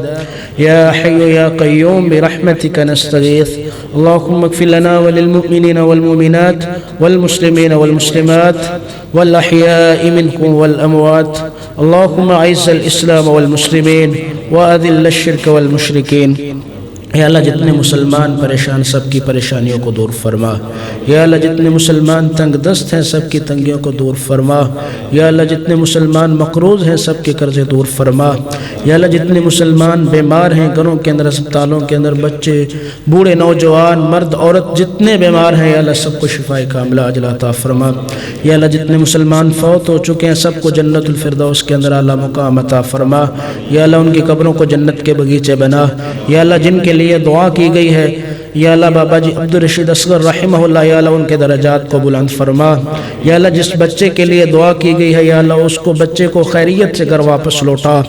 يا حي يا قيوم برحمتك نستغيث، اللهم اغفر لنا وللمؤمنين والمؤمنات والمسلمين والمسلمات والأحياء منكم والأموات، اللهم أعز الإسلام والمسلمين وأذل الشرك والمشركين، یا اللہ جتنے مسلمان پریشان سب کی پریشانیوں کو دور فرما، یا اللہ جتنے مسلمان تنگ دست ہیں سب کی تنگیوں کو دور فرما، یا اللہ جتنے مسلمان مقروض ہیں سب کے قرضے دور فرما، یا اللہ جتنے مسلمان بیمار ہیں گھروں کے اندر اسپتالوں کے اندر بچے بوڑھے نوجوان مرد عورت جتنے بیمار ہیں یا اللہ سب کو شفائے کاملہ عاجلہ عطا فرما، یا اللہ جتنے مسلمان فوت ہو چکے ہیں سب کو جنت الفردوس کے اندر اعلیٰ مقام عطا فرما، یا اللہ ان کی قبروں کو جنت کے بغیچے بنا، یا اللہ جن کے لیے دعا کی گئی ہے یا اللہ بابا جی عبدالرشید اصغر رحمہ اللہ یا اللہ ان کے درجات کو بلند فرما، یا اللہ جس بچے کے لیے دعا کی گئی ہے یا اللہ اس کو بچے کو خیریت سے گھر واپس لوٹا،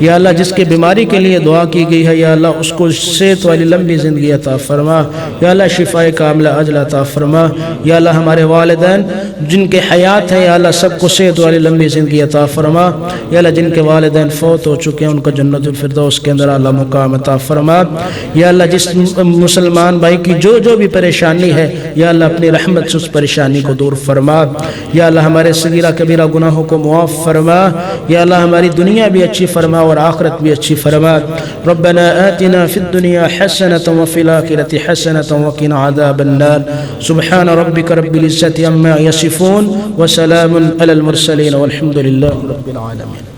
یا اللہ جس کے بیماری کے لیے دعا کی گئی ہے یا اللہ اس کو صحت والی لمبی زندگی عطا فرما، یا اللہ شفائے کاملہ عاجلہ عطا فرما، یا اللہ ہمارے والدین جن کے حیات ہیں یا اللہ سب کو صحت والی لمبی زندگی عطا فرما، یا اللہ جن کے والدین فوت ہو چکے ہیں ان کو جنت الفردوس کے اندر اعلیٰ مقام عطا فرما، یا اللہ جس مسلمان بھائی کی جو بھی پریشانی ہے یا اللہ اپنی رحمت سے اس پریشانی کو دور فرما، یا اللہ ہمارے صغیرہ کبیرہ گناہوں کو معاف فرما، یا اللہ ہماری دنیا بھی اچھی فرما اور آخرت بھی اچھی فرما، ربنا آتنا فی الدنیا حسنة وفی الآخرة حسنة وقنا عذاب النار، سبحان ربک رب العزة عما یصفون وسلام علی المرسلین والحمد للہ رب العالمین۔